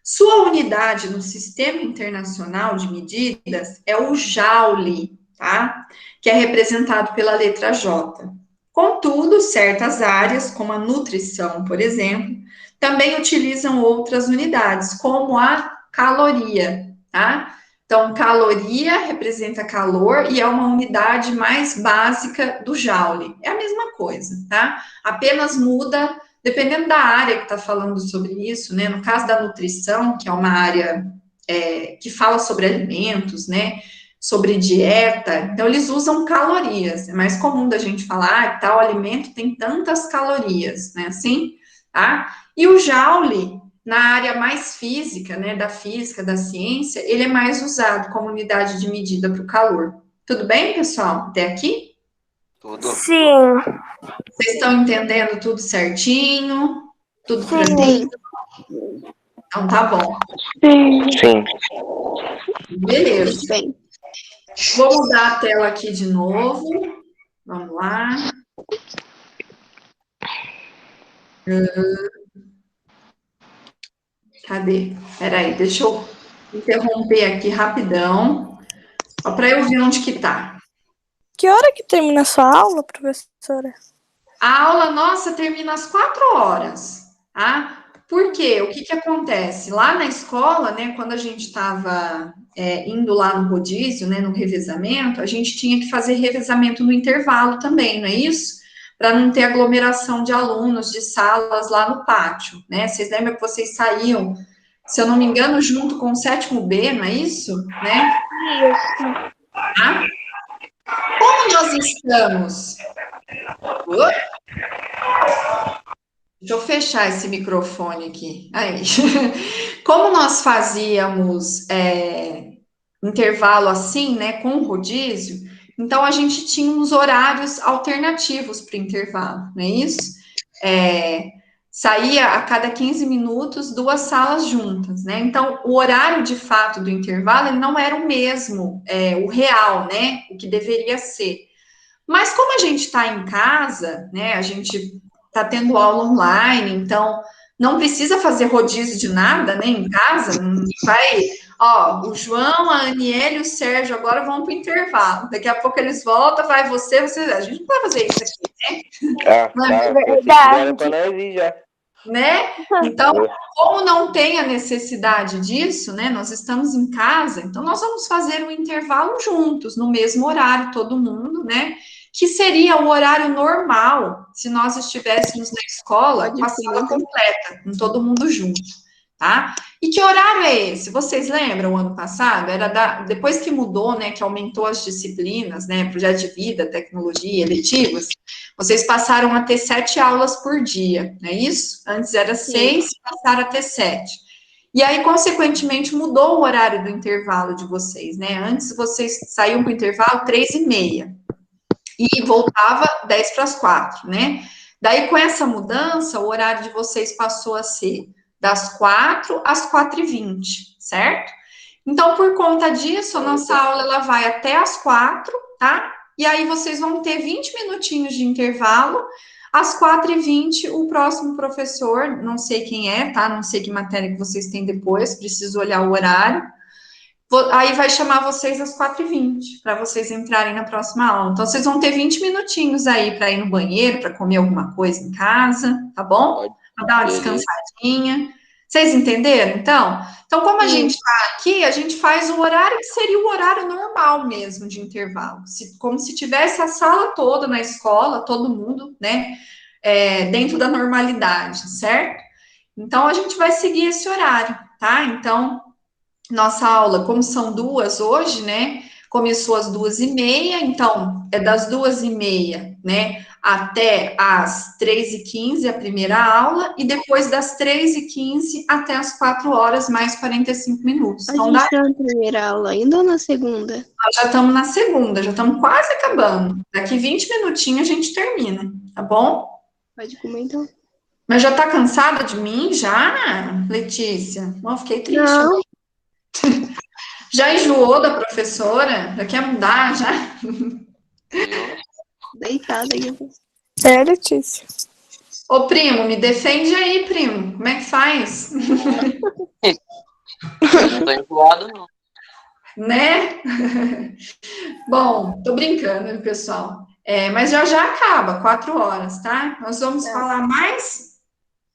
S1: sua unidade no Sistema Internacional de Medidas é o Joule, tá? Que é representado pela letra J. Contudo, certas áreas, como a nutrição, por exemplo, também utilizam outras unidades, como a caloria, tá? Então, caloria representa calor e é uma unidade mais básica do Joule. É a mesma coisa, tá? Apenas muda dependendo da área que está falando sobre isso, né? No caso da nutrição, que é uma área que fala sobre alimentos, né? Sobre dieta, então eles usam calorias. É mais comum da gente falar, tal alimento tem tantas calorias, né? Assim, tá? E o Joule, na área mais física, né? Da física, da ciência, ele é mais usado como unidade de medida para o calor. Tudo bem, pessoal? Até aqui?
S5: Tudo.
S2: Sim.
S1: Vocês estão entendendo tudo certinho? Tudo
S2: Sim.
S1: tranquilo? Então tá bom.
S3: Sim.
S1: Beleza.
S2: Bem,
S1: Vou mudar a tela aqui de novo. Vamos lá. Cadê? Peraí, deixa eu interromper aqui rapidão, só para eu ver onde que tá.
S2: que hora que termina a sua aula, professora?
S1: A aula nossa termina às 4 horas, tá? Por quê? O que que acontece? Lá na escola, né, quando a gente estava indo lá no rodízio, né, no revezamento, a gente tinha que fazer revezamento no intervalo também, não é isso? Para não ter aglomeração de alunos, de salas lá no pátio, né? Vocês lembram que vocês saíam, se eu não me engano, junto com o sétimo B, não é isso? Né?
S2: Isso.
S1: Tá? Como nós estamos? Deixa eu fechar esse microfone aqui. Aí. Como nós fazíamos intervalo assim, né, com rodízio, então a gente tinha uns horários alternativos para o intervalo, não é isso? Saía a cada 15 minutos duas salas juntas, né? Então, o horário de fato do intervalo ele não era o mesmo, o real, né? O que deveria ser. Mas como a gente está em casa, né? A gente está tendo aula online, então não precisa fazer rodízio de nada, né? Em casa, não vai. Ó, o João, a Aniele e o Sérgio agora vão para o intervalo. Daqui a pouco eles voltam, vai você. A gente não vai fazer isso aqui,
S3: Ah,
S1: não é
S3: tá.
S2: Verdade.
S3: Pra nós ir já.
S1: né? Então, como não tem a necessidade disso, né? Nós estamos em casa, então nós vamos fazer um intervalo juntos, no mesmo horário, todo mundo, né? Que seria o horário normal se nós estivéssemos na escola com a sala completa, com todo mundo junto, tá? E que horário é esse? Vocês lembram o ano passado? Depois que mudou, né? Que aumentou as disciplinas, né? Projeto de vida, tecnologia, eletivas. Vocês passaram a ter 7 aulas por dia, não é isso? Antes era 6, passaram a ter 7. E aí, consequentemente, mudou o horário do intervalo de vocês, né? Antes vocês saíam para o intervalo 3h30 e voltava 10 para as 4, né? Daí, com essa mudança, o horário de vocês passou a ser das 4 às 4h20, certo? Então, por conta disso, a nossa aula ela vai até às 4, tá? E aí vocês vão ter 20 minutinhos de intervalo. Às 4h20, o próximo professor, não sei quem é, tá? Não sei que matéria que vocês têm depois, preciso olhar o horário. Aí vai chamar vocês às 4h20, para vocês entrarem na próxima aula. Então, vocês vão ter 20 minutinhos aí para ir no banheiro, para comer alguma coisa em casa, tá bom? Para dar uma descansadinha. Vocês entenderam, então? Então, como a gente está aqui, a gente faz o horário que seria o horário normal mesmo de intervalo. Como se tivesse a sala toda na escola, todo mundo, né? Dentro da normalidade, certo? Então, a gente vai seguir esse horário, tá? Então, nossa aula, como são duas hoje, né? Começou às 2h30, então é das 2h30, né? Até às 3h15 a primeira aula, e depois das 3h15 até as 4 horas, mais 45 minutos.
S4: A
S1: Então,
S4: gente tá na primeira aula ainda ou na segunda?
S1: nós já estamos na segunda, já estamos quase acabando. Daqui 20 minutinhos a gente termina, tá bom?
S4: Pode comer então.
S1: Mas já tá cansada de mim, já, Letícia? Não, fiquei triste.
S4: Não.
S1: Já enjoou da professora? Já quer mudar, já?
S4: Deitada aqui.
S2: É, Letícia.
S1: Ô, primo, me defende aí, primo. Como é que faz?
S5: Eu não tô enjoado, não.
S1: Né? Bom, tô brincando, pessoal. Mas já já acaba, 4 horas, tá? Nós vamos falar mais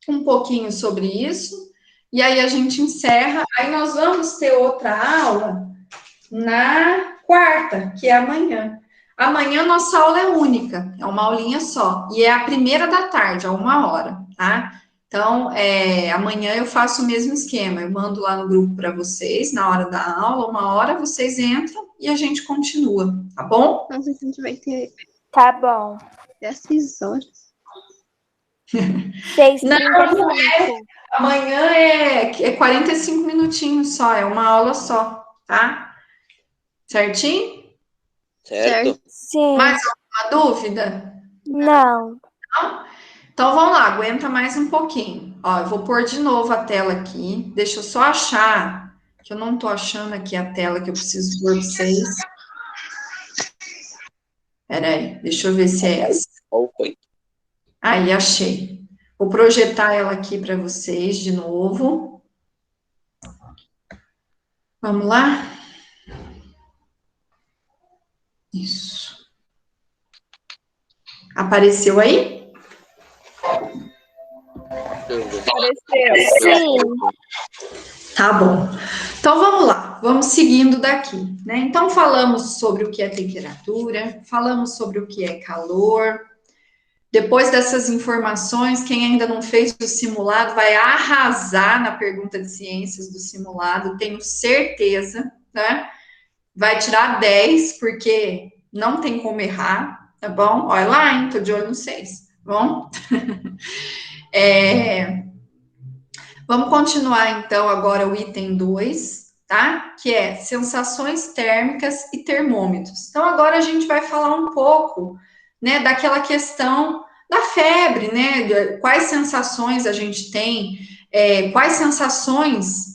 S1: um pouquinho sobre isso. E aí a gente encerra. Aí nós vamos ter outra aula na quarta, que é amanhã. Amanhã nossa aula é única, é uma aulinha só. E é a primeira da tarde, a 1 hora, tá? Então, amanhã eu faço o mesmo esquema. Eu mando lá no grupo para vocês, na hora da aula, 1 hora, vocês entram e a gente continua, tá bom?
S4: Nossa, a gente vai ter
S2: Tá bom.
S4: até 6 horas.
S2: 6h35.
S1: Amanhã é 45 minutinhos só, é uma aula só, tá? Certinho?
S5: Certo?
S2: Sim.
S1: Mais alguma dúvida?
S2: Não.
S1: Então vamos lá, aguenta mais um pouquinho. Ó, eu vou pôr de novo a tela aqui. Deixa eu só achar, que eu não tô achando aqui a tela que eu preciso pôr pra vocês. Peraí, deixa eu ver se é essa. Aí, achei. Vou projetar ela aqui para vocês de novo. Vamos lá? Isso. Apareceu aí?
S2: Sim.
S1: Tá bom. Então vamos lá, vamos seguindo daqui, né? Então falamos sobre o que é temperatura, falamos sobre o que é calor. Depois dessas informações, quem ainda não fez o simulado vai arrasar na pergunta de ciências do simulado, tenho certeza, né? Vai tirar 10, porque não tem como errar, tá bom? Olha lá, hein? Tô de olho no 6, tá bom? Vamos continuar, então, agora o item 2, tá? Que é sensações térmicas e termômetros. Então, agora a gente vai falar um pouco, né, daquela questão da febre, né? Quais sensações a gente tem, quais sensações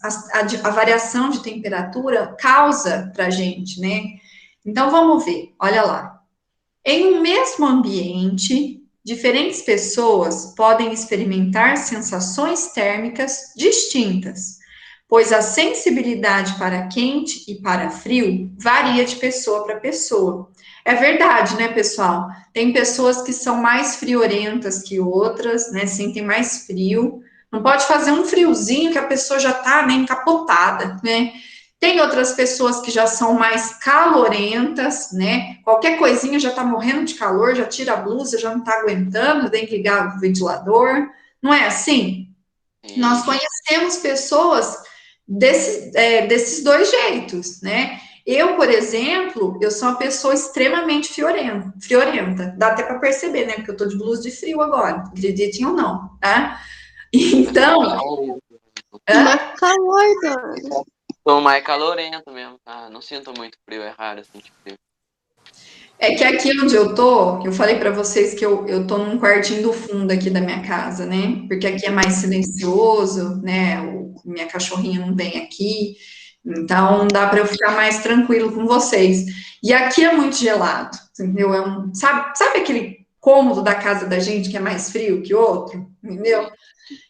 S1: a variação de temperatura causa pra gente, né? Então, vamos ver, olha lá. Em um mesmo ambiente, diferentes pessoas podem experimentar sensações térmicas distintas, pois a sensibilidade para quente e para frio varia de pessoa para pessoa. É verdade, né, pessoal? Tem pessoas que são mais friorentas que outras, né? Sentem mais frio. Não pode fazer um friozinho que a pessoa já tá, né, encapotada, né? Tem outras pessoas que já são mais calorentas, né? Qualquer coisinha já tá morrendo de calor, já tira a blusa, já não tá aguentando, tem que ligar o ventilador. Não é assim? Nós conhecemos pessoas desses dois jeitos, né? Eu, por exemplo, eu sou uma pessoa extremamente friorenta. Dá até para perceber, né? Porque eu tô de blusa de frio agora, acreditem ou não, tá? Então,
S4: Mas calor, Dona.
S5: Sou mais calorento mesmo, tá? Não sinto muito frio, é raro sentir frio.
S1: é que aqui onde eu tô, eu falei para vocês que eu tô num quartinho do fundo aqui da minha casa, né? Porque aqui é mais silencioso, né? Minha cachorrinha não vem aqui, então dá para eu ficar mais tranquilo com vocês. E aqui é muito gelado, entendeu? Sabe aquele cômodo da casa da gente que é mais frio que outro, entendeu?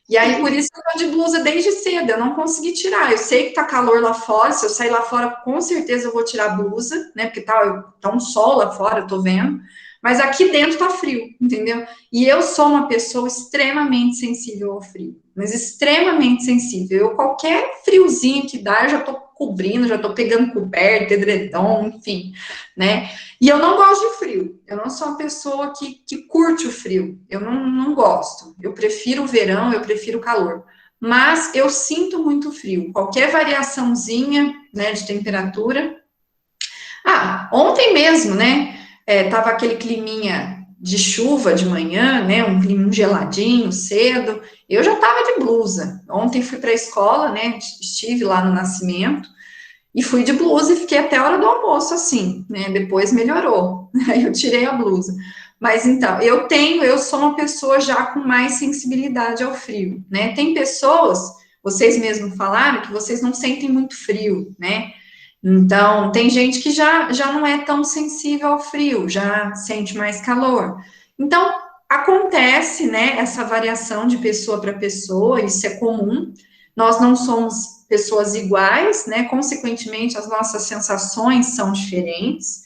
S1: E aí, por isso que eu tô de blusa desde cedo, eu não consegui tirar. Eu sei que tá calor lá fora, se eu sair lá fora, com certeza eu vou tirar a blusa, né? Porque tá um sol lá fora, eu tô vendo. Mas aqui dentro tá frio, entendeu? E eu sou uma pessoa extremamente sensível ao frio, mas extremamente sensível. Eu, qualquer friozinho que dá, eu já tô cobrindo, já tô pegando coberta, edredom, enfim, né? E eu não gosto de frio. Eu não sou uma pessoa que curte o frio. Eu não gosto. Eu prefiro o verão, eu prefiro o calor. Mas eu sinto muito frio. Qualquer variaçãozinha, né, de temperatura. Ah, ontem mesmo, né? Tava aquele climinha de chuva de manhã, né? Um clima geladinho, cedo. Eu já tava de blusa. Ontem fui para a escola, né? Estive lá no Nascimento. E fui de blusa e fiquei até a hora do almoço, assim, né? Depois melhorou. Aí eu tirei a blusa. Mas então, eu sou uma pessoa já com mais sensibilidade ao frio, né? Tem pessoas, vocês mesmos falaram, que vocês não sentem muito frio, né? Então, tem gente que já não é tão sensível ao frio, já sente mais calor. Então, acontece, né, essa variação de pessoa para pessoa, isso é comum. Nós não somos pessoas iguais, né? Consequentemente, as nossas sensações são diferentes,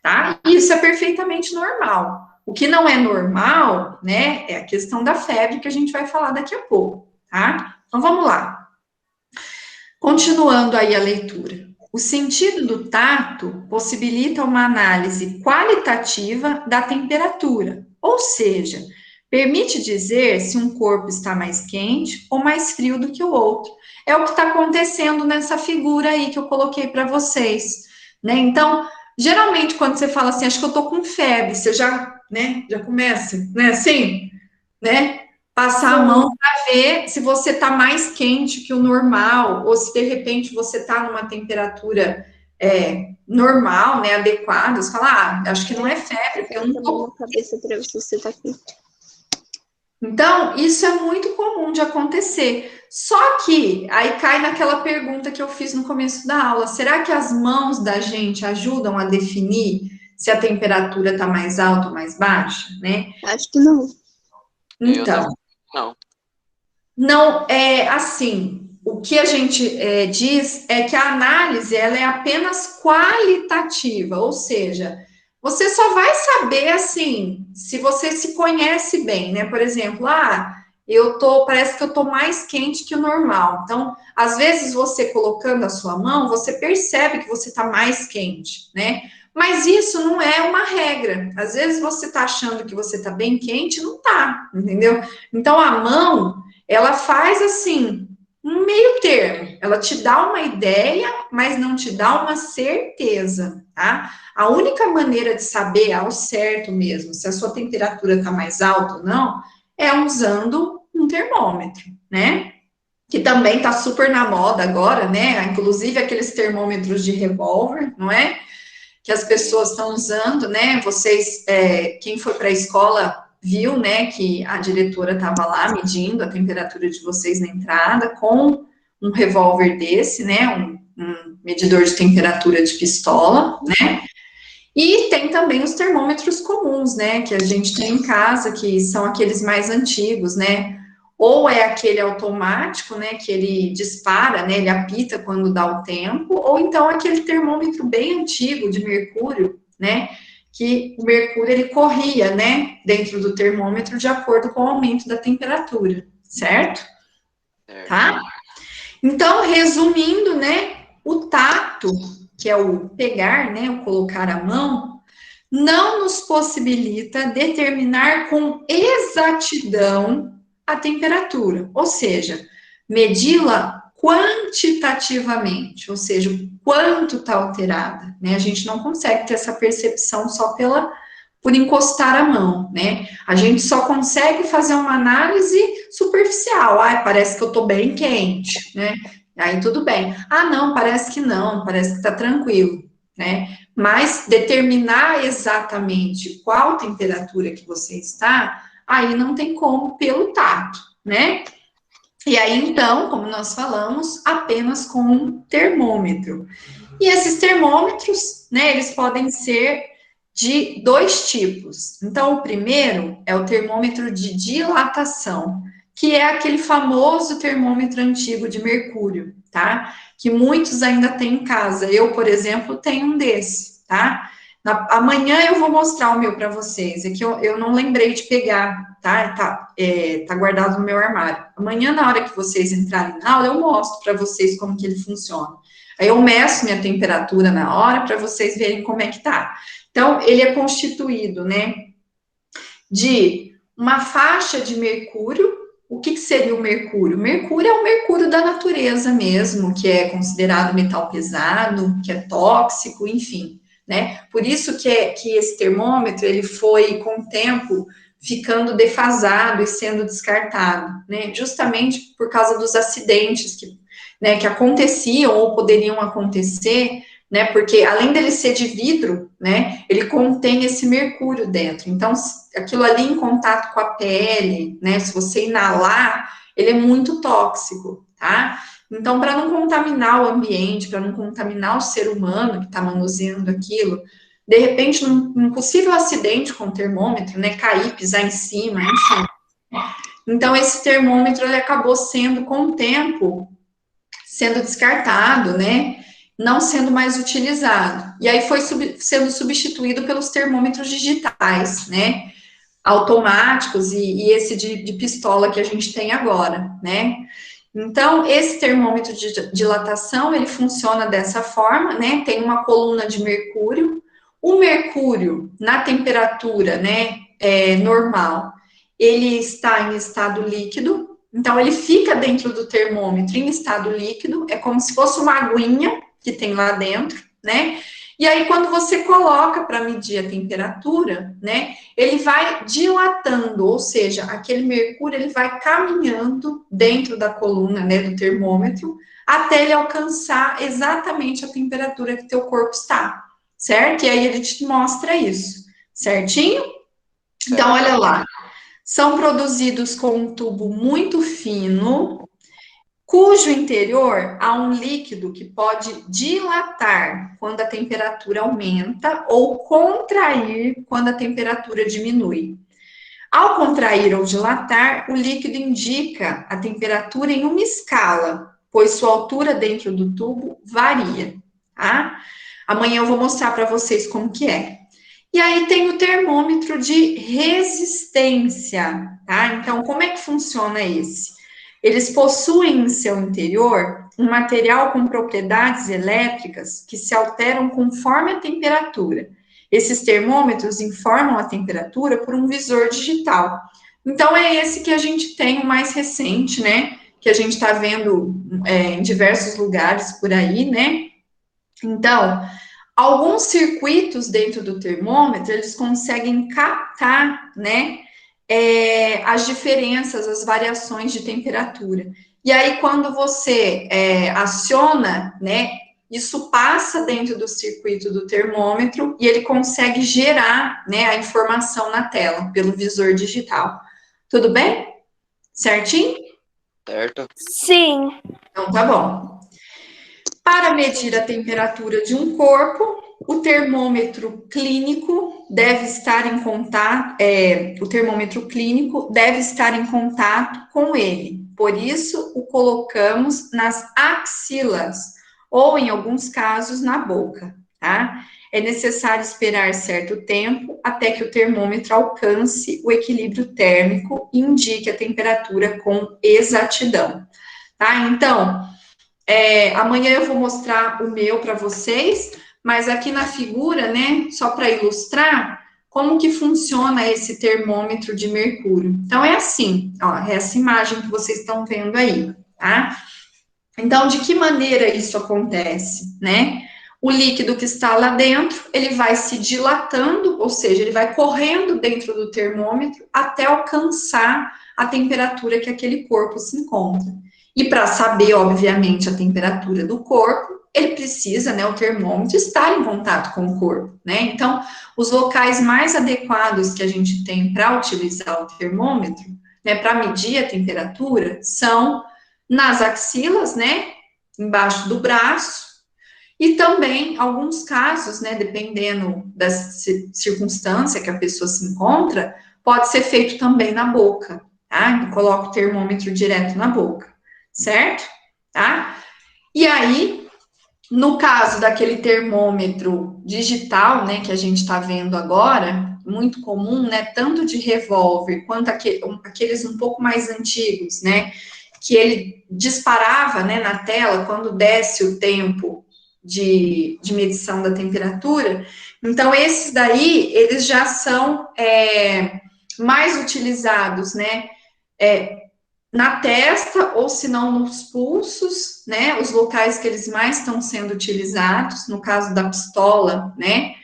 S1: tá? E isso é perfeitamente normal. O que não é normal, né, é a questão da febre que a gente vai falar daqui a pouco, tá? Então vamos lá. Continuando aí a leitura. O sentido do tato possibilita uma análise qualitativa da temperatura, ou seja, permite dizer se um corpo está mais quente ou mais frio do que o outro. É o que está acontecendo nessa figura aí que eu coloquei para vocês, né? Então, geralmente quando você fala assim, acho que eu tô com febre, você já, né, já começa, né, assim, né? Passar a mão para ver se você está mais quente que o normal, ou se de repente você está numa temperatura normal, né, adequada. Você fala, acho que não é febre, porque eu não tô.
S4: Na cabeça para ver se você tá quente.
S1: Então, isso é muito comum de acontecer. Só que aí cai naquela pergunta que eu fiz no começo da aula: será que as mãos da gente ajudam a definir se a temperatura está mais alta ou mais baixa, né?
S4: Acho que não.
S5: Eu
S1: Então,
S5: também não.
S1: não é assim. O que a gente diz é que a análise ela é apenas qualitativa, ou seja, você só vai saber assim se você se conhece bem, né? Por exemplo, parece que eu tô mais quente que o normal. Então, às vezes você colocando a sua mão, você percebe que você tá mais quente, né? Mas isso não é uma regra. Às vezes você tá achando que você tá bem quente, não tá, entendeu? Então a mão ela faz assim, um meio termo. Ela te dá uma ideia, mas não te dá uma certeza, tá? A única maneira de saber ao certo mesmo se a sua temperatura está mais alta ou não é usando um termômetro, né? Que também está super na moda agora, né? Inclusive aqueles termômetros de revólver, não é? Que as pessoas estão usando, né? Vocês, quem foi para a escola viu, né, que a diretora estava lá medindo a temperatura de vocês na entrada com um revólver desse, né, um medidor de temperatura de pistola, né? E tem também os termômetros comuns, né, que a gente tem em casa, que são aqueles mais antigos, né? Ou é aquele automático, né, que ele dispara, né, ele apita quando dá o tempo, ou então aquele termômetro bem antigo de mercúrio, né, que o mercúrio ele corria, né, dentro do termômetro de acordo com o aumento da temperatura, certo?
S5: Certo.
S1: Tá? Então, resumindo, né, o tato, que é o pegar, né, o colocar a mão, não nos possibilita determinar com exatidão a temperatura, ou seja, medi-la quantitativamente, ou seja, o quanto está alterada, né? A gente não consegue ter essa percepção só por encostar a mão, né? A gente só consegue fazer uma análise superficial. Parece que eu estou bem quente, né? Aí tudo bem. Não, parece que está tranquilo, né? Mas determinar exatamente qual temperatura que você está, aí não tem como pelo tato, né? E aí, então, como nós falamos, apenas com um termômetro. E esses termômetros, né, eles podem ser de dois tipos. Então, o primeiro é o termômetro de dilatação, que é aquele famoso termômetro antigo de mercúrio, tá? Que muitos ainda têm em casa. Eu, por exemplo, tenho um desse, tá? Amanhã eu vou mostrar o meu para vocês. É que eu não lembrei de pegar, tá? Tá guardado no meu armário. Amanhã, na hora que vocês entrarem na aula, eu mostro para vocês como que ele funciona. Aí eu meço minha temperatura na hora para vocês verem como é que tá. Então, ele é constituído, né, de uma faixa de mercúrio. O que seria o mercúrio? O mercúrio é o mercúrio da natureza mesmo, que é considerado metal pesado, que é tóxico, enfim, né? Por isso que esse termômetro, ele foi, com o tempo, ficando defasado e sendo descartado, né? Justamente por causa dos acidentes que aconteciam ou poderiam acontecer, né? Porque além dele ser de vidro, né? Ele contém esse mercúrio dentro. Então, aquilo ali em contato com a pele, né? Se você inalar, ele é muito tóxico, tá? Então, para não contaminar o ambiente, para não contaminar o ser humano que está manuseando aquilo, de repente, num possível acidente com o termômetro, né? Cair, pisar em cima, enfim. Então, esse termômetro ele acabou sendo, com o tempo, sendo descartado, né? Não sendo mais utilizado. E aí foi sendo substituído pelos termômetros digitais, né? Automáticos e esse de pistola que a gente tem agora, né? Então, esse termômetro de dilatação, ele funciona dessa forma, né? Tem uma coluna de mercúrio. O mercúrio, na temperatura, né, normal, ele está em estado líquido, então ele fica dentro do termômetro em estado líquido, é como se fosse uma aguinha que tem lá dentro, né? E aí, quando você coloca para medir a temperatura, né, ele vai dilatando, ou seja, aquele mercúrio ele vai caminhando dentro da coluna, né, do termômetro, até ele alcançar exatamente a temperatura que teu corpo está, certo? E aí ele te mostra isso, certinho? Então, olha lá. são produzidos com um tubo muito fino, cujo interior há um líquido que pode dilatar quando a temperatura aumenta ou contrair quando a temperatura diminui. Ao contrair ou dilatar, o líquido indica a temperatura em uma escala, pois sua altura dentro do tubo varia, tá? Amanhã eu vou mostrar para vocês como que é. E aí tem o termômetro de resistência, tá? Então, como é que funciona esse? Eles possuem em seu interior um material com propriedades elétricas que se alteram conforme a temperatura. Esses termômetros informam a temperatura por um visor digital. Então, é esse que a gente tem, o mais recente, né? Que a gente está vendo em diversos lugares por aí, né? Então, alguns circuitos dentro do termômetro, eles conseguem captar, né, as diferenças, as variações de temperatura. E aí, quando você aciona, né, isso passa dentro do circuito do termômetro e ele consegue gerar, né, a informação na tela, pelo visor digital. Tudo bem? Certinho?
S5: Certo?
S2: Sim.
S1: Então, tá bom. Para medir a temperatura de um corpo, o termômetro clínico deve estar em contato, o termômetro clínico deve estar em contato com ele. Por isso, o colocamos nas axilas, ou em alguns casos, na boca, tá? É necessário esperar certo tempo até que o termômetro alcance o equilíbrio térmico e indique a temperatura com exatidão, tá? Então, amanhã eu vou mostrar o meu para vocês, mas aqui na figura, né, só para ilustrar como que funciona esse termômetro de mercúrio. Então, é assim, ó, é essa imagem que vocês estão vendo aí, tá? Então, de que maneira isso acontece, né? O líquido que está lá dentro, ele vai se dilatando, ou seja, ele vai correndo dentro do termômetro até alcançar a temperatura que aquele corpo se encontra. E para saber, obviamente, a temperatura do corpo, ele precisa, né, o termômetro estar em contato com o corpo, né? Então, os locais mais adequados que a gente tem para utilizar o termômetro, né, para medir a temperatura, são nas axilas, né, embaixo do braço, e também, alguns casos, né, dependendo da circunstância que a pessoa se encontra, pode ser feito também na boca, tá? Então, coloca o termômetro direto na boca, certo? Tá? E aí, no caso daquele termômetro digital, né, que a gente está vendo agora, muito comum, né, tanto de revólver quanto aqueles um pouco mais antigos, né, que ele disparava, né, na tela quando desce o tempo de medição da temperatura. Então, esses daí, eles já são mais utilizados, né, na testa, ou se não nos pulsos, né, os locais que eles mais estão sendo utilizados, no caso da pistola, né,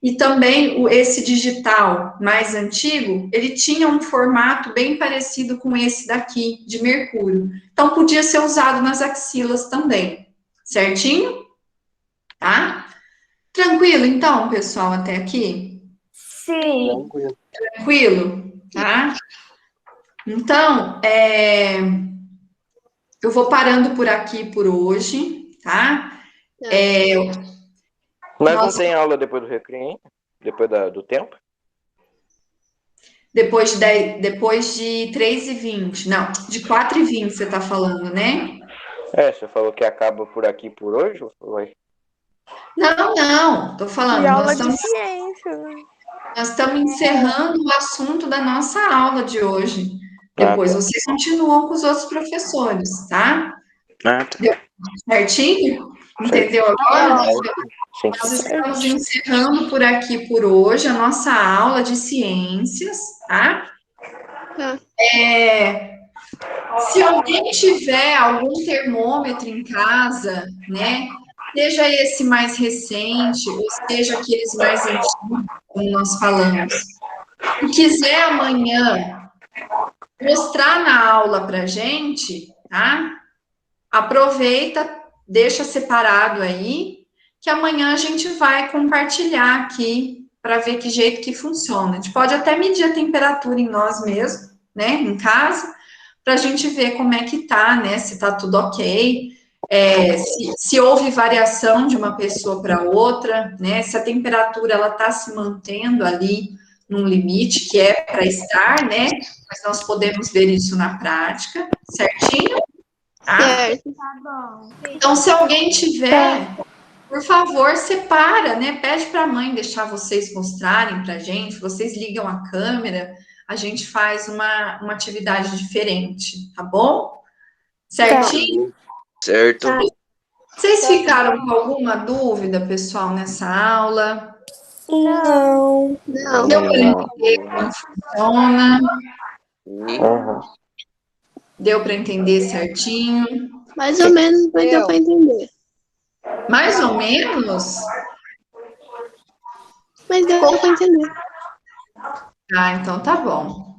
S1: e também esse digital mais antigo, ele tinha um formato bem parecido com esse daqui, de mercúrio. Então, podia ser usado nas axilas também, certinho? Tá? Tranquilo, então, pessoal, até aqui?
S2: Sim.
S1: Tranquilo, tá? Então, eu vou parando por aqui por hoje, tá?
S3: Mas não tem aula depois do recreio, hein? Depois do tempo?
S1: Depois de 3h20, não, de 4h20 você tá falando, né?
S3: Você falou que acaba por aqui por hoje?
S1: Não, tô falando,
S2: E aula de ciência, né?
S1: nós estamos encerrando o assunto da nossa aula de hoje. Depois
S3: tá.
S1: vocês continuam com os outros professores, tá?
S3: Tá.
S1: Deu certinho? Entendeu agora?
S3: Sim.
S1: Nós estamos encerrando por aqui por hoje a nossa aula de ciências, tá? Se alguém tiver algum termômetro em casa, né? Seja esse mais recente, ou seja aqueles mais antigos, como nós falamos, e quiser amanhã mostrar na aula para gente, tá? Aproveita, deixa separado aí, que amanhã a gente vai compartilhar aqui para ver que jeito que funciona. A gente pode até medir a temperatura em nós mesmos, né, em casa, para a gente ver como é que tá, né, se tá tudo ok, se houve variação de uma pessoa para outra, né, se a temperatura ela tá se mantendo ali num limite que é para estar, né, mas nós podemos ver isso na prática, certinho? Tá?
S4: Certo.
S1: Então, se alguém tiver, por favor, separa, né? Pede para a mãe deixar vocês mostrarem para a gente, vocês ligam a câmera, a gente faz uma atividade diferente, tá bom? Certinho?
S5: Certo.
S1: Vocês ficaram com alguma dúvida, pessoal, nessa aula?
S2: Não.
S4: Não,
S1: Deu para entender como funciona?
S3: Uhum.
S1: Deu para entender certinho?
S4: mais ou menos, mas deu pra entender.
S1: Mais ou menos?
S4: Mas deu pra entender.
S1: Ah, então tá bom.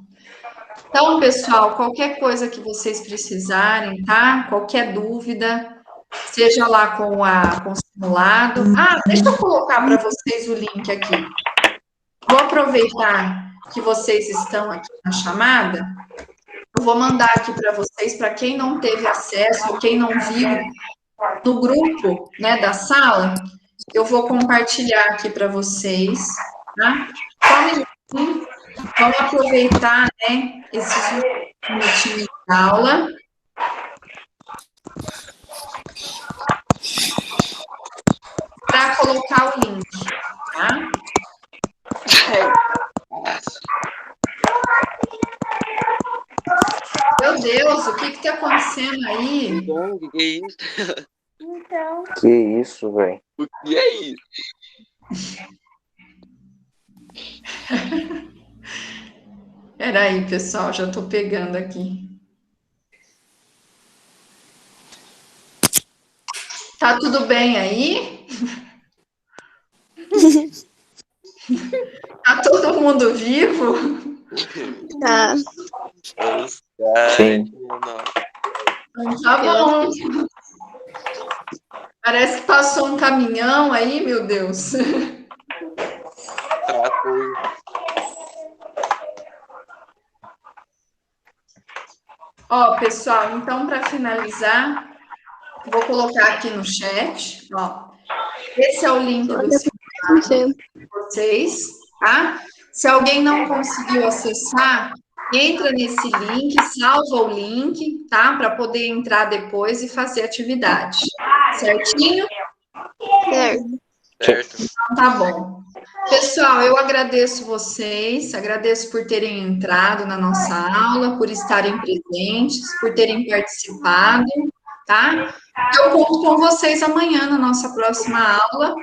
S1: Então, pessoal, qualquer coisa que vocês precisarem, tá? Qualquer dúvida, seja lá com o simulado. Ah, deixa eu colocar para vocês o link aqui. Vou aproveitar que vocês estão aqui na chamada. Eu vou mandar aqui para vocês, para quem não teve acesso, ou quem não viu no grupo, né, da sala, eu vou compartilhar aqui para vocês, tá? Só um minutinho. Vamos aproveitar, né, esses minutinhos de aula. Para colocar o link, tá? Meu Deus, o que está acontecendo aí?
S5: Bom, o que é isso?
S3: Que isso, velho?
S5: O que é isso?
S1: Peraí, pessoal, já estou pegando aqui. Tá tudo bem aí? Tá todo mundo vivo?
S4: Tá.
S5: Os caras,
S3: Sim.
S1: Então tá bom. Parece que passou um caminhão aí, meu Deus.
S5: trator.
S1: Ó, pessoal, então para finalizar, vou colocar aqui no chat, ó. Esse é o link do simulado de vocês, tá? Se alguém não conseguiu acessar, entra nesse link, salva o link, tá? Para poder entrar depois e fazer atividade. Certinho?
S4: Certo.
S5: Certo.
S1: Então tá bom. Pessoal, eu agradeço vocês, agradeço por terem entrado na nossa aula, por estarem presentes, por terem participado, tá? Eu conto com vocês amanhã na nossa próxima aula.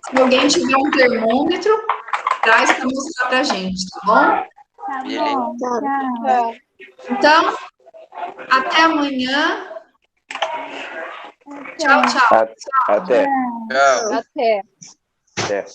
S1: Se alguém tiver um termômetro, traz para mostrar para a gente, tá bom?
S5: Beleza.
S1: Então, até amanhã. Tchau, tchau.
S3: Até.
S5: Tchau.
S2: Até.
S3: Até.